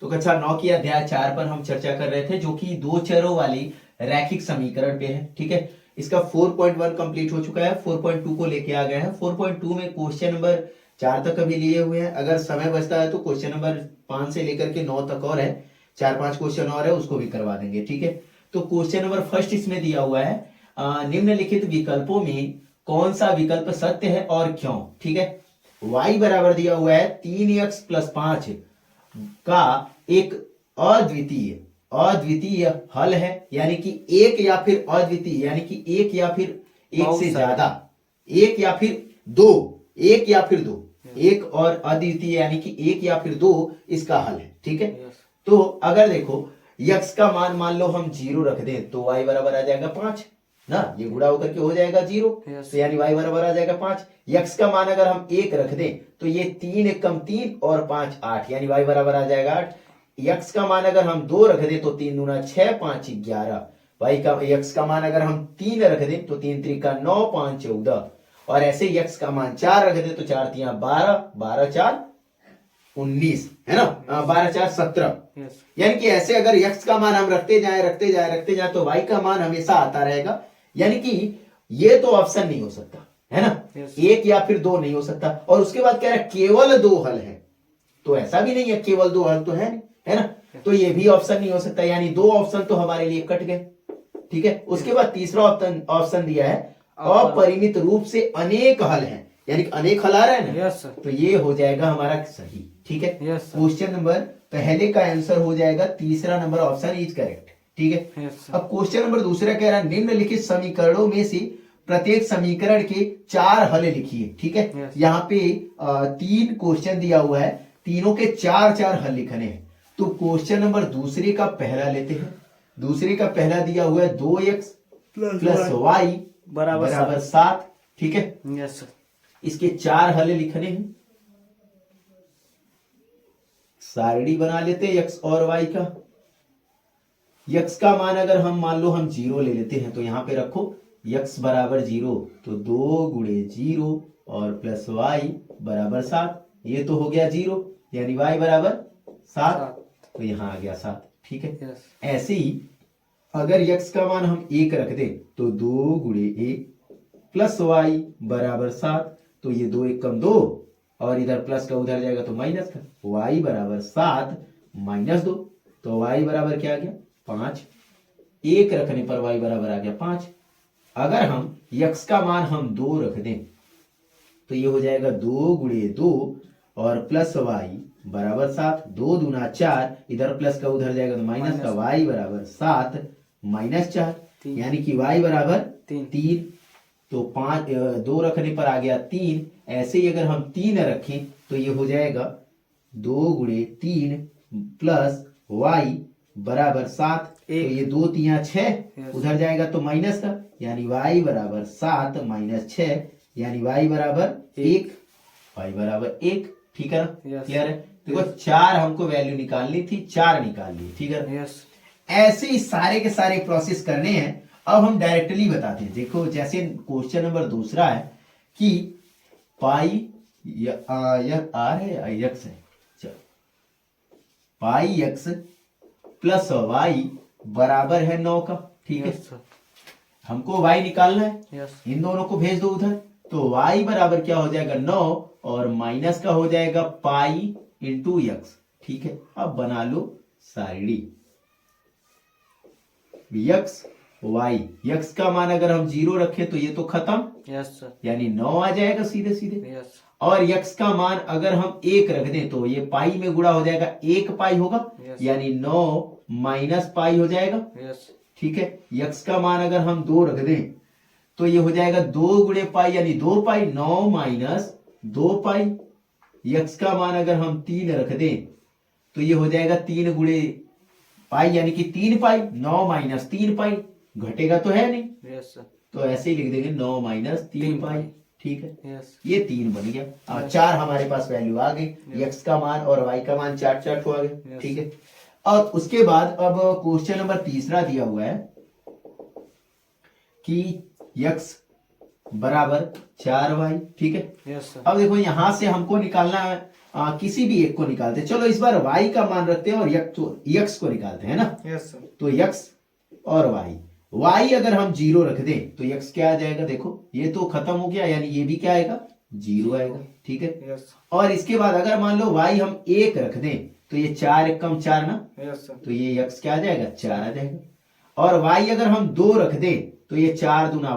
तो कक्षा 9 की अध्याय 4 पर हम चर्चा कर रहे थे, जो कि दो चरों वाली रैखिक समीकरण पे है। ठीक है, इसका 4.1 कंप्लीट हो चुका है, 4.2 को लेके आ गया है। 4.2 में क्वेश्चन नंबर 4 तक अभी लिए हुए हैं। अगर समय बचता है तो क्वेश्चन नंबर 5 से लेकर के 9 तक और है, 4-5 क्वेश्चन और है, उसको भी करवा देंगे। ठीक है, तो क्वेश्चन नंबर फर्स्ट इसमें दिया हुआ है, निम्नलिखित विकल्पों में कौन सा विकल्प सत्य है और क्यों। ठीक है, y बराबर दिया हुआ है 3x + 5 का एक अद्वितीय अद्वितीय हल है, यानी कि एक या फिर अद्वितीय, यानी कि एक या फिर एक से ज्यादा, एक या फिर दो, एक या फिर दो, एक और अद्वितीय यानी कि एक या फिर दो इसका हल है। ठीक है, तो अगर देखो यक्स का मान लो हम 0 रख दें तो y बराबर आ जाएगा 5 ना, ये गुणा होकर के हो जाएगा 0, तो यानी y बराबर आ जाएगा 5। यक्स का मान अगर हम 1 रख दें तो ये 3 × 3 और 5 8, यानी y बराबर आ जाएगा 8। यक्स का मान अगर हम 2 रख दें तो 3 दूना 6 5 11, y का यक्स का मान अगर हम 3 रख दें तो 3 3 का 9 5 14, और ऐसे यक्स का मान 4 रख दें तो 4 3 12 12 4 19, है ना, 12 4 17। यानी कि ऐसे अगर यक्स का मान हम रखते जाए तो y का मान हमेशा आता रहेगा, यानी कि ये तो ऑप्शन नहीं हो सकता, है ना, एक या फिर दो नहीं हो सकता। और उसके बाद कह रहा है केवल दो हल है, तो ऐसा भी नहीं है, केवल दो हल तो है नहीं, है ना, तो ये भी ऑप्शन नहीं हो सकता, यानी दो ऑप्शन तो हमारे लिए कट गए। ठीक है, उसके बाद तीसरा ऑप्शन दिया है अपरिमित रूप से अनेक हल हैं, यानी कि अनेक हल आ रहे हैं ना, तो ये हो जाएगा हमारा सही। ठीक है, क्वेश्चन नंबर पहले का आंसर हो जाएगा तीसरा नंबर ऑप्शन इज करेक्ट। ठीक है, अब क्वेश्चन नंबर दूसरा कह रहा है निम्नलिखित समीकरणों में से प्रत्येक समीकरण के 4 हल लिखिए। ठीक है, यहाँ पे 3 क्वेश्चन दिया हुआ है, तीनों के 4 हल लिखने हैं। तो क्वेश्चन नंबर दूसरे का पहला लेते हैं। दूसरे का पहला दिया हुआ है 2x + y बराबर 7। ठीक है, इसके 4 हल लिखने हैं, सारणी बना लेते हैं x और y का। x का मान अगर हम मान लो हम 0 ले लेते हैं तो यहां पे रखो x बराबर 0, तो 2 × 0 और +y बराबर 7, ये तो हो गया 0, यानी y बराबर 7, तो यहां आ गया 7। ठीक है, ऐसे ही अगर x का मान हम 1 रख दें तो 2 × 1 +y बराबर 7, तो ये 2 1 कम 2, और इधर प्लस का उधर जाएगा तो माइनस का, y बराबर 7 - 2, तो y बराबर क्या आ गया 5। 1 रखने पर y बराबर आ गया 5। अगर हम x का मान हम 2 रख दें तो ये हो जाएगा 2 × 2 और +y बराबर 7, 2 दूना 4, इधर प्लस का उधर जाएगा तो माइनस का, y बराबर 7 - 4, यानी कि y बराबर 3। तो 2 रखने पर आ गया 3। ऐसे ही अगर हम 3 रखें तो ये हो जाएगा 2 × 3 + y बराबर 7, तो ये 2 3 6, उधर जाएगा तो माइनस का, यानी y बराबर 7 - 6, यानी y बराबर 1, y बराबर 1। ठीक है ना, क्लियर है। देखो 4 हमको वैल्यू निकालनी थी, 4 निकाल ली। ठीक है, ऐसे ही सारे के सारे प्रोसेस करने हैं। अब हम डायरेक्टली बताते हैं। देखो जैसे क्वेश्चन नंबर दूसरा है कि पाई यह आर है या यक्स है, चलो पाई यक्स + वाई बराबर है 9 का। ठीक है, हमको y निकालना है, इन दोनों को भेज दो उधर, तो y बराबर क्या हो जाएगा 9, और माइनस का हो जाएगा पाई × x। ठीक है, अब बना लो सारणी x y। x का मान अगर हम 0 रखें तो ये तो खत्म, यानी 9 आ जाएगा सीधे सीधे। और x का मान अगर हम 1 रख दें तो ये पाई में गुणा हो जाएगा, 1 पाई होगा, यानी 9 - पाई हो जाएगा। ठीक है, x का मान अगर हम 2 रख दें तो ये हो जाएगा 2 × पाई, यानी 2 पाई, 9 - 2 पाई। x का मान अगर हम 3 रख दें तो ये हो जाएगा 3 × पाई, यानी कि 3 पाई, 9 - 3 पाई, घटेगा तो है नहीं, तो ऐसे ही लिख देंगे 9 - 3 पाई। ठीक है, ये 3 बन गया। अब 4 हमारे पास वैल्यू आ गई, x का मान और y का मान 4 हो गए। ठीक है, और उसके बाद अब क्वेश्चन नंबर तीसरा दिया हुआ है कि x बराबर 4y। ठीक है, अब देखो यहां से हमको निकालना है किसी भी एक को निकालते हैं। चलो इस बार y का मान रखते हैं और यक्स को निकालते हैं ना। Yes sir. तो यक्स और y अगर हम 0 रख दें तो यक्स क्या आ जाएगा, देखो ये तो खत्म हो गया, यानी ये भी क्या आएगा, 0 आएगा। ठीक है। यस और इसके बाद अगर मान लो y हम 1 रख दें तो ये 4 1 कम 4 ना, यस सर। तो ये यक्स क्या आ जाएगा, 4 आ जाएगा। और y अगर हम 2 रख दें तो ये 4 दूना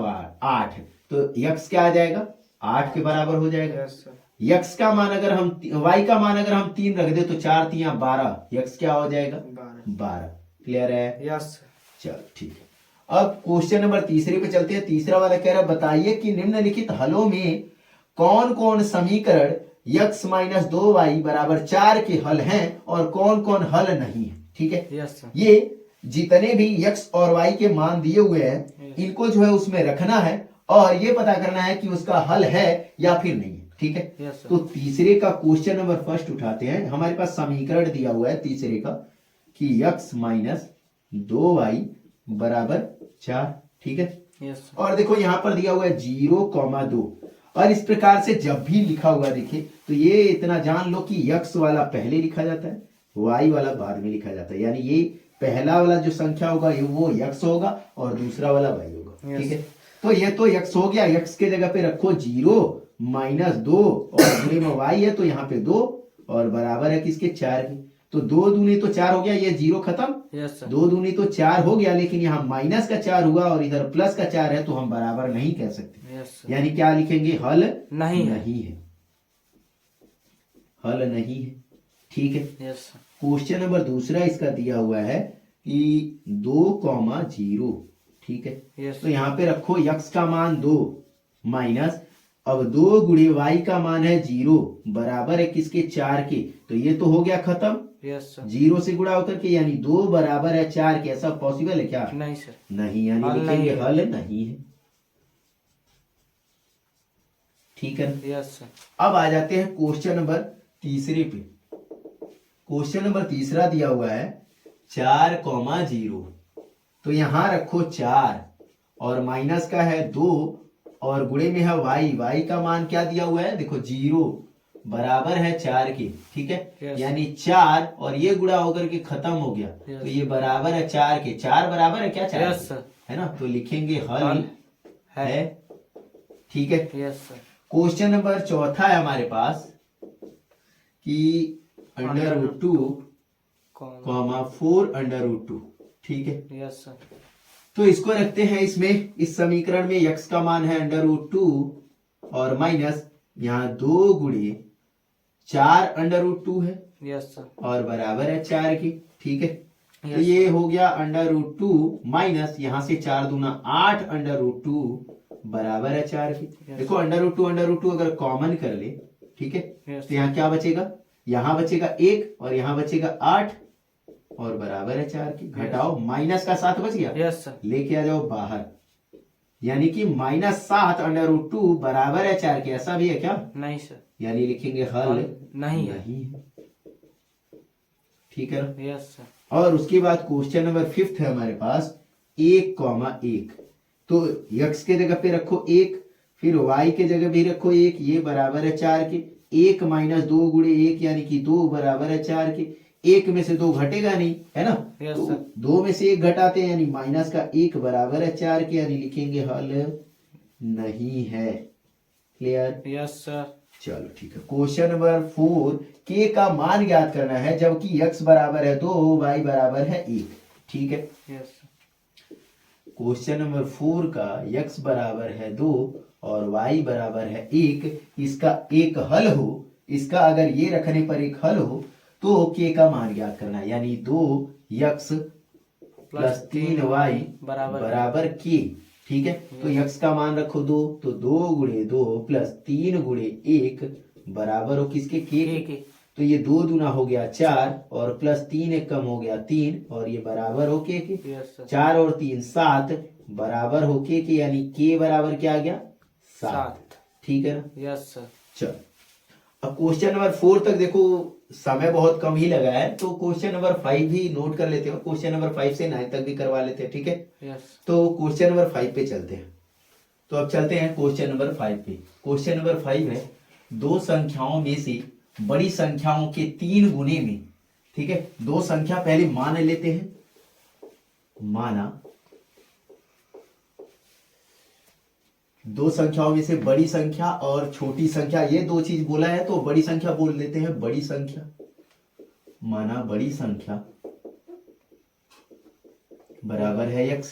8, तो यक्स क्या आ जाएगा, 8 के बराबर हो जाएगा। Yes sir. यक्स का मान अगर हम y का मान अगर हम 3 रख दें तो 4 3 12, यक्स क्या हो जाएगा, 12। क्लियर है? Yes sir. चलो ठीक है। अब क्वेश्चन नंबर तीसरे पे चलते हैं। तीसरा वाला कह रहा है बताइए कि निम्नलिखित हलों में कौन कौन समीकरण x माइनस 2y बराबर 4 के हल हैं और कौन कौन हल नहीं है। ठीक है। Yes sir. ये जितने भी x और y के मान दिए हुए हैं इनको जो है उसमें रखना है और ये पता करना है कि उसका हल है या फिर नहीं है। ठीक है। Yes sir. तो तीसरे का क्वेश्चन नंबर फर्स्ट उठाते हैं। हमारे पास समीकरण दिया हुआ है तीसरे का कि x माइनस 2y बराबर 4। ठीक है। Yes sir. और देखो यहां पर दिया हुआ है 0,2 और इस प्रकार से जब भी लिखा हुआ दिखे तो ये इतना जान लो कि x वाला पहले लिखा जाता है, y वाला बाद में लिखा जाता है। यानी ये पहला वाला जो संख्या होगा ये वो x होगा और दूसरा वाला y होगा। ठीक है। तो ये तो x हो गया, x के जगह पे रखो 0 माइनस 2 और गुणे में y है तो यहाँ पे 2 और बराबर है किसके, 4 के। तो 2 दूनी तो 4 हो गया, ये 0 खत्म। Yes sir. 2 दूनी तो 4 हो गया, लेकिन यहाँ माइनस का 4 हुआ और इधर प्लस का 4 है तो हम बराबर नहीं कह सकते। Yes sir. यानी क्या लिखेंगे, हल नहीं है। नहीं है, हल नहीं है। ठीक है। Yes sir. क्वेश्चन नंबर दूसरा इसका दिया हुआ है कि 2,0। ठीक है। यस तो यहाँ पे रखो x का मान 2 माइनस, अब 2 गुणे y का मान है 0 बराबर है किसके, 4 के। तो ये तो हो गया खत्म, यस सर। 0 से गुणा होकर के, यानी 2 बराबर है 4 के। ऐसा पॉसिबल है क्या, नहीं सर। नहीं, यानी हल लिखेंगे नहीं है। हल नहीं है। ठीक है। Yes sir. अब आ जाते हैं क्वेश्चन नंबर तीसरे पे। क्वेश्चन नंबर तीसरा दिया हुआ है 4,0। तो यहां रखो 4 और माइनस का है 2 और गुणे में है y का मान क्या दिया हुआ है, देखो 0 बराबर है 4 के। ठीक है। Yes. यानी 4 और ये गुणा होकर के खत्म हो गया। Yes. तो ये बराबर है 4 के। 4 बराबर है क्या, 4 यस सर। है ना, तो लिखेंगे हल हल है। ठीक है। Yes sir. क्वेश्चन नंबर चौथा है हमारे पास कि √2 कॉमा 4√2। ठीक है। Yes sir. तो इसको रखते हैं इसमें, इस समीकरण में x का मान है √2 और माइनस यहाँ 2 गुणे 4√2 है यस सर। और बराबर है 4 की। ठीक है। तो Yes. ये हो गया √2 माइनस यहाँ से 4 दूना 8√2 बराबर है 4 की। Yes. देखो √2 अगर कॉमन कर ले, ठीक है, Yes. तो यहाँ क्या बचेगा, यहाँ बचेगा 1 और यहाँ बचेगा 8 और बराबर है 4 की। घटाओ, माइनस का 7 बच गया, यस सर। लेके आ जाओ बाहर, यानी कि -7√2 बराबर है 4 के। ऐसा भी है क्या, नहीं सर। यानी लिखेंगे हल नहीं है। ठीक है ना। Yes sir. और उसके बाद क्वेश्चन नंबर 5 है हमारे पास 1,1। तो x के जगह पे रखो 1, फिर y के जगह भी रखो 1, ये बराबर है 4 के। 1 माइनस 2 गुणे 1 यानी कि 2 बराबर है 4 के। 1 में से 2 घटेगा नहीं, है ना, Yes, तो sir. 2 में से 1 घटाते हैं, यानी माइनस का 1 बराबर है 4 के, यानी लिखेंगे हल नहीं है। क्लियर। Yes sir. चलो ठीक है। क्वेश्चन नंबर 4, k का मान ज्ञात करना है जबकि x बराबर है 2, y बराबर है 1। ठीक है। यस। क्वेश्चन नंबर 4 का x बराबर है 2 और y बराबर है 1, इसका एक हल हो, इसका अगर ये रखने पर एक हल हो तो k का मान ज्ञात करना है, यानी 2x प्लस 3y बराबर k। ठीक है। तो x का मान रखो 2, तो 2 गुणे 2 प्लस 3 गुणे 1 बराबर हो किसके, k। तो ये 2 दूना हो गया 4 और प्लस 3 एक कम हो गया 3 और ये बराबर हो k के। 4 और 3 7 बराबर हो k के, यानी k बराबर क्या आ गया, 7। ठीक है ना। Yes sir. चलो अब क्वेश्चन नंबर 4 तक देखो समय बहुत कम ही लगा है, तो क्वेश्चन नंबर 5 भी नोट कर लेते हो। क्वेश्चन नंबर 5 से 9 तक भी करवा लेते हैं। ठीक है। यस। तो क्वेश्चन नंबर 5 पे चलते हैं। तो अब चलते हैं क्वेश्चन नंबर 5 पे। क्वेश्चन नंबर 5 है, दो संख्याओं में से बड़ी संख्याओं के 3 गुने में, ठीक है, दो संख्या पहले मान लेते हैं, माना दो संख्याओं में से बड़ी संख्या और छोटी संख्या, ये दो चीज बोला है तो बड़ी संख्या बोल देते हैं, बड़ी संख्या, माना बड़ी संख्या बराबर है x,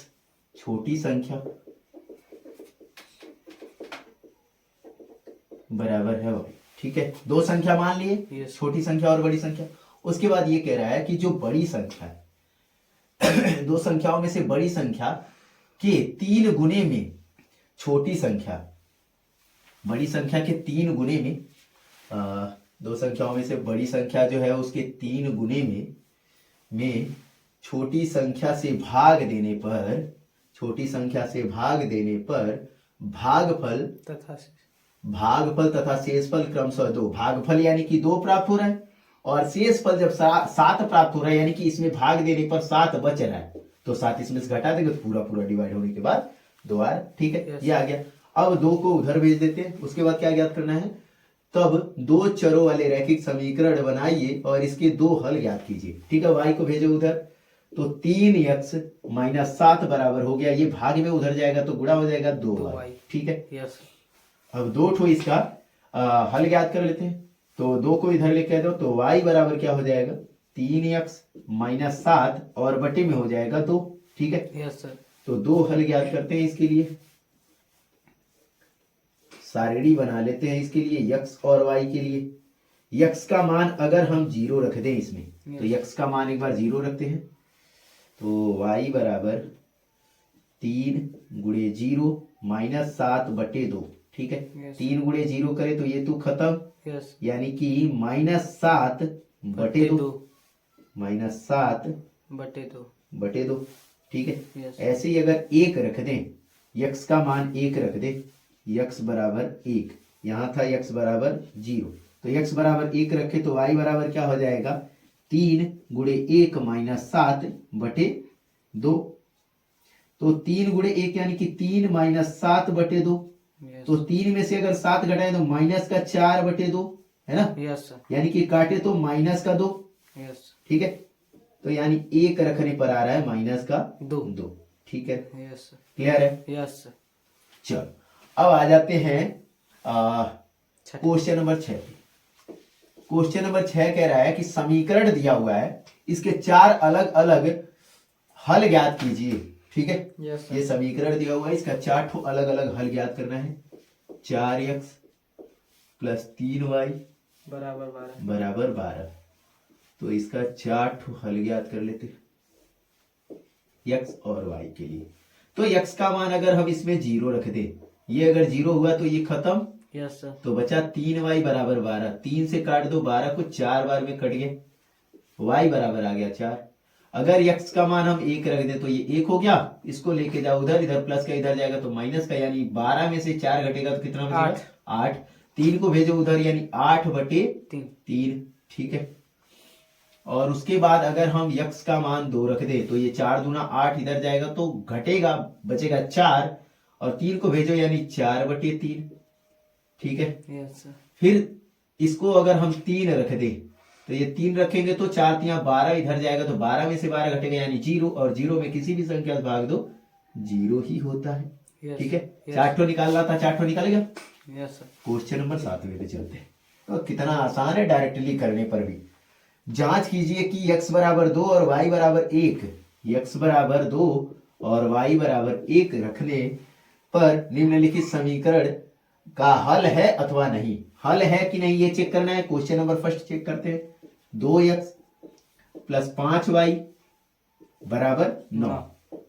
छोटी संख्या बराबर है y, ठीक है। दो संख्या मान लिए, Yes. छोटी संख्या और बड़ी संख्या। उसके बाद ये कह रहा है कि जो बड़ी संख्या है दो संख्याओं में से बड़ी संख्या के 3 गुने में छोटी संख्या, बड़ी संख्या के 3 गुने में, दो संख्याओं में से बड़ी संख्या जो है उसके 3 गुने में छोटी संख्या से भाग देने पर, छोटी संख्या से भाग देने पर भागफल तथा शेषफल क्रमशः 2, भागफल यानी कि 2 प्राप्त हो रहा है और शेषफल जब 7 प्राप्त हो रहा है, यानी कि इसमें भाग देने पर 7 बच रहा है, तो 7 इसमें से घटा देंगे तो पूरा पूरा डिवाइड होने के बाद 2 आ, ठीक है। Yes. ये आ गया। अब 2 को उधर भेज देते हैं। उसके बाद क्या ज्ञात करना है, तब 2 चरों वाले रैखिक समीकरण बनाइए और इसके 2 हल ज्ञात कीजिए, ठीक है। y को भेजो उधर, तो 3x - 7 बराबर हो गया, ये भाग में उधर जाएगा तो गुणा हो जाएगा 2y, ठीक है। यस। अब 2 ठो इसका हल ज्ञात कर लेते हैं, तो 2 को इधर लेके आ जाओ, तो y बराबर क्या हो जाएगा, 3x - 7 और बटे में हो जाएगा 2, ठीक है। Yes sir. तो 2 हल ज्ञात करते हैं इसके लिए, सारणी बना लेते हैं इसके लिए x और y के लिए। x का मान अगर हम 0 रख दें इसमें, तो x का मान एक बार 0 रखते हैं, तो y बराबर 3 गुणे 0 - 7 बटे 2, ठीक है। Yes. 3 गुणे 0 करे तो ये तो खत्म, यस। यानी कि -7 बटे 2, -7 बटे 2, ठीक है। Yes. ऐसे ही अगर 1 रख दें, x का मान 1 रख दें, x बराबर 1, यहाँ था x बराबर 0, तो x बराबर 1 रखे तो y बराबर क्या हो जाएगा, 3 गुणे 1 - 7 बटे 2, तो 3 गुणे 1 यानी कि 3 - 7 बटे 2, तो 3 में से अगर 7 घटाए तो -4 बटे 2, है ना। Yes sir. यानी कि काटे तो -2, यस। ठीक है। तो यानी 1 रखने पर आ रहा है -2, ठीक है। यस। क्लियर है। Yes sir. चलो अब आ जाते हैं क्वेश्चन नंबर 6। क्वेश्चन नंबर 6 कह रहा है कि समीकरण दिया हुआ है, इसके 4 अलग अलग हल ज्ञात कीजिए, ठीक है। यस ये सर। समीकरण दिया हुआ है, इसका 4 ठो अलग अलग हल ज्ञात करना है। 4x + 3y बराबर 12, तो इसका 4 ठो हल ज्ञात कर लेते हैं x और y के लिए। तो x का मान अगर हम इसमें 0 रख दें, ये अगर 0 हुआ तो ये खत्म, यस सर। तो बचा 3y बराबर 12, 3 से काट दो, 12 को 4 बार में कट गए, y बराबर आ गया 4। अगर x का मान हम 1 रख दें तो ये 1 हो गया, इसको लेके जाओ उधर, इधर प्लस का इधर जाएगा तो माइनस का, यानी 12 में से 4 घटेगा तो कितना बचेगा, 8। 3 को भेजो उधर, यानी 8 बटे 3, ठीक है। और उसके बाद अगर हम x का मान 2 रख दे तो ये 4 दूना 8 इधर जाएगा तो घटेगा, बचेगा 4, और 3 को भेजो यानी 4 बटे 3, ठीक है। Yes sir. फिर इसको अगर हम 3 रख दे तो ये 3 रखेंगे तो 4 3 12 इधर जाएगा तो 12 में से 12 घटेगा यानी 0, और 0 में किसी भी संख्या से भाग दो 0 ही होता है, ठीक है। 4 ठो निकालना था, 4 ठो निकालेगा। Yes sir. क्वेश्चन नंबर 7 पे चलते हैं। तो कितना आसान है डायरेक्टली करने पर भी। जांच कीजिए कि x बराबर 2 और y बराबर 1, x बराबर 2 और y बराबर 1 रखने पर निम्नलिखित समीकरण का हल है अथवा नहीं। हल है कि नहीं ये चेक करना है। क्वेश्चन नंबर फर्स्ट चेक करते हैं। 2x + 5y बराबर 9,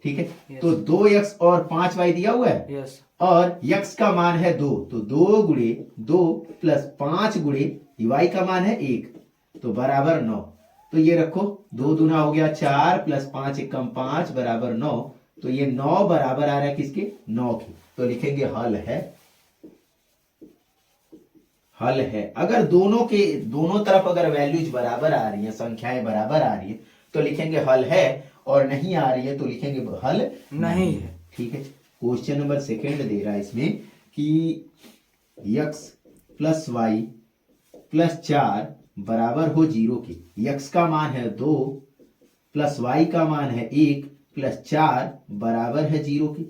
ठीक है। तो 2x और 5y दिया हुआ है, यस। और x का मान है 2, तो 2 गुणे 2 + 5 गुणे y का मान है 1, तो बराबर 9। तो ये रखो, 2 दूना हो गया 4 + 5 एकम 5 बराबर 9, तो ये 9 बराबर आ रहा है किसके, 9 के। तो लिखेंगे हल है, हल है। अगर दोनों तरफ अगर वैल्यूज बराबर आ रही है, संख्याएं बराबर आ रही है, तो लिखेंगे हल है, और नहीं आ रही है तो लिखेंगे हल नहीं है, ठीक है। क्वेश्चन नंबर 2 दे रहा है इसमें कि x + y प्लस 4 बराबर हो 0 के। x का मान है 2 प्लस y का मान है 1 प्लस 4 बराबर है 0 के।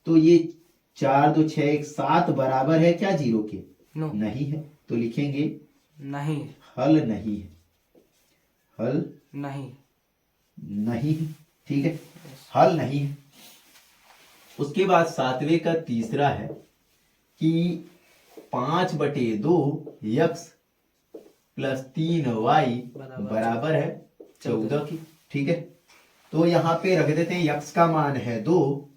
तो ये 4 2 6 1 7 बराबर है क्या 0 के? नो नहीं है। तो लिखेंगे नहीं हल नहीं है। हल नहीं नहीं है। ठीक है, हल नहीं है। उसके बाद 7वें का तीसरा है कि 5/2 x प्लस 3y बराबर है 14 की। ठीक है, तो यहाँ पे रख देते हैं x का मान है 2,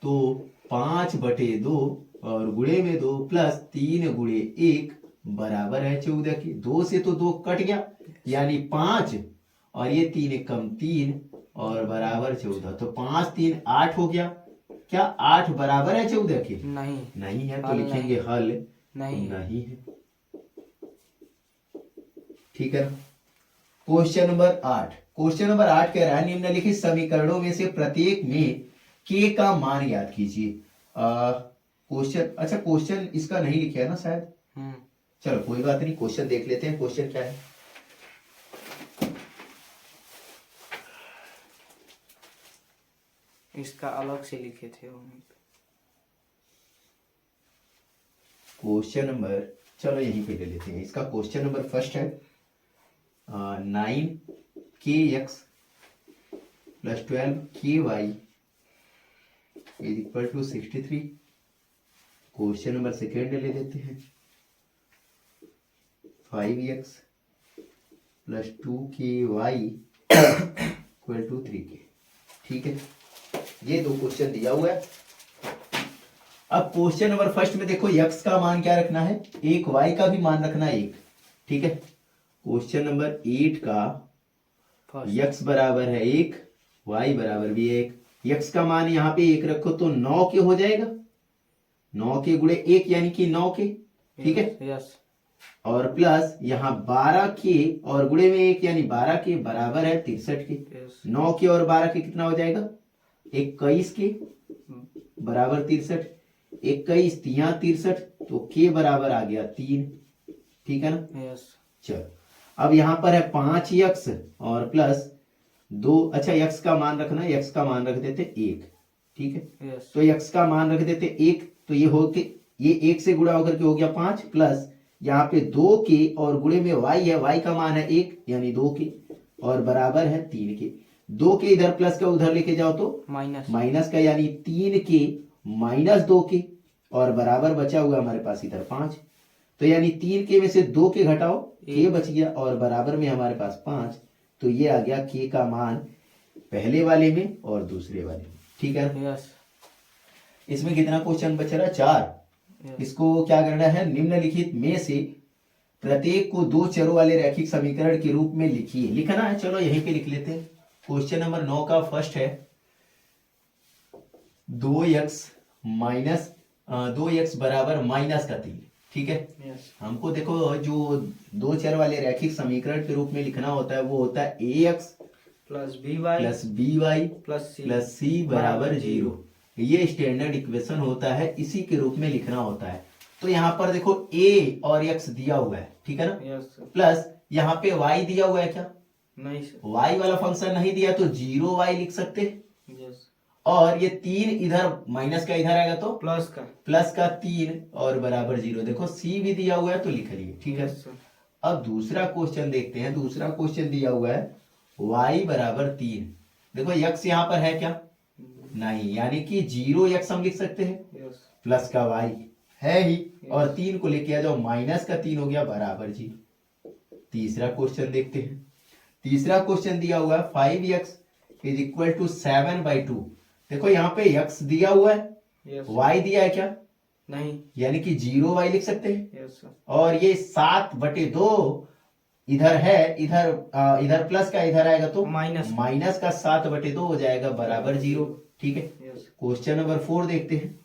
तो 5/2 और गुणे में 2 प्लस 3 गुणे 1 बराबर है 14 की। 2 से तो 2 कट गया यानी 5 और ये 3 एकम 3 और बराबर 14। तो 5 3 8 हो गया। क्या 8 बराबर है 14 के? नहीं नहीं है। तो हल लिखेंगे हल नहीं नहीं है। ठीक है। Question number 8। क्वेश्चन नंबर 8 कह रहा है निम्नलिखित समीकरणों में से प्रत्येक में k का मान याद कीजिए। क्वेश्चन, अच्छा क्वेश्चन इसका नहीं लिखा है ना शायद। चलो कोई बात नहीं, क्वेश्चन देख लेते हैं क्वेश्चन क्या है। इसका अलग से लिखे थे वहीं पे। क्वेश्चन नंबर, चलो यहीं पे ले लेते हैं। इसका क्वेश्चन नंबर फर्स्ट है 9kx plus 12ky is equal to 63। Question number second ले लेते हैं 5x plus 2ky equal to 3k। ठीक है, ये दो क्वेश्चन दिया हुआ है। अब क्वेश्चन नंबर फर्स्ट में देखो x का मान क्या रखना है, एक y का भी मान रखना है 1। ठीक है, क्वेश्चन नंबर 8 का x बराबर है 1, y बराबर भी 1। x का मान यहाँ पे 1 रखो तो 9 के हो जाएगा। 9 के गुणे 1 यानी कि 9 के। ठीक है, यस। और प्लस यहाँ 12 के और गुणे में 1 यानी 12 के बराबर है 63 के। 9 के और 12 के कितना हो जाएगा? 21 के बराबर 63। 21 तिया 63, तो के बराबर आ गया 3। ठीक है ना? यस। चलो अब यहाँ पर है 5x और प्लस 2। अच्छा x का मान रखना है, x का मान रख देते 1। ठीक है, यस। तो x का मान रख देते 1, तो ये हो के ये 1 से गुणा होकर के हो गया 5 प्लस यहाँ पे 2 के और गुणे में y है, y का मान है 1 यानी 2 के और बराबर है 3 के। 2 के इधर प्लस का उधर लेके जाओ तो माइनस का यानी 3 के माइनस 2 के और बराबर बचा हुआ हमारे पास इधर 5। तो यानी 3 के में से 2 के घटाओ के बच गया और बराबर में हमारे पास 5। तो ये आ गया के का मान पहले वाले में और दूसरे वाले में। ठीक है, यस। इसमें कितना क्वेश्चन बच रहा है? 4। इसको क्या करना है, निम्नलिखित में से प्रत्येक को 2 चरों वाले रैखिक समीकरण के रूप में लिखिए। लिखना है, चलो यहीं पे लिख लेते हैं। क्वेश्चन नंबर 9 का फर्स्ट है 2x बराबर माइनस का 3। ठीक है, यस। हमको देखो जो 2 चर वाले रैखिक समीकरण के रूप में लिखना होता है वो होता है ax plus by plus c बराबर 0। ये स्टैंडर्ड इक्वेशन होता है, इसी के रूप में लिखना होता है। तो यहाँ पर देखो a और x दिया हुआ है। ठीक है ना? यस। प्लस यहाँ पे y दिया हुआ है क्या? नहीं सर। y वाला फंक्शन नहीं दिया तो 0y लिख सकते हैं। यस। और ये 3 इधर माइनस का इधर आएगा तो प्लस का 3 और बराबर 0। देखो c भी दिया हुआ है तो लिख लिए। ठीक है, अब दूसरा क्वेश्चन देखते हैं। दूसरा क्वेश्चन दिया हुआ है y बराबर 3। देखो x यहाँ पर है क्या? नहीं, यानी कि 0x हम लिख सकते हैं, प्लस का y है ही और 3 को लेके आ जाओ, माइनस का 3 हो गया बराबर 0। तीसरा क्वेश्चन देखते हैं। तीसरा क्वेश्चन दिया हुआ है 5x इज इक्वल टू 7/2। देखो यहाँ पे x दिया हुआ है, y दिया है क्या? नहीं, यानी कि 0y लिख सकते हैं। Yes sir. और ये 7/2 इधर है, इधर प्लस का इधर आएगा तो माइनस का 7/2 हो जाएगा बराबर 0। ठीक है, क्वेश्चन नंबर 4 देखते हैं।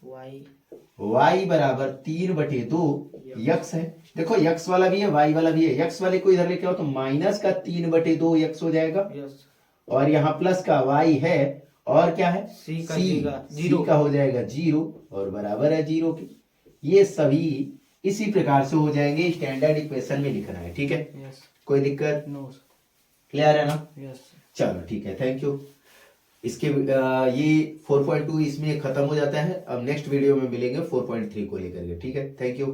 y बराबर 3/2 x है। देखो x वाला भी है y वाला भी है, x वाले को इधर लेके आओ तो माइनस का 3/2 x हो जाएगा। और यहाँ प्लस का y है और क्या है c का हो जाएगा 0 और बराबर है 0 के। ये सभी इसी प्रकार से हो जाएंगे, स्टैंडर्ड इक्वेशन में लिखना है, ठीक है। यस कोई दिक्कत? नो सर क्लियर है ना? यस चलो ठीक है, थैंक यू। इसके ये 4.2 इसमें खत्म हो जाता है। अब नेक्स्ट वीडियो में मिलेंगे 4.3 को लेकर के, ठीक है। Thank you.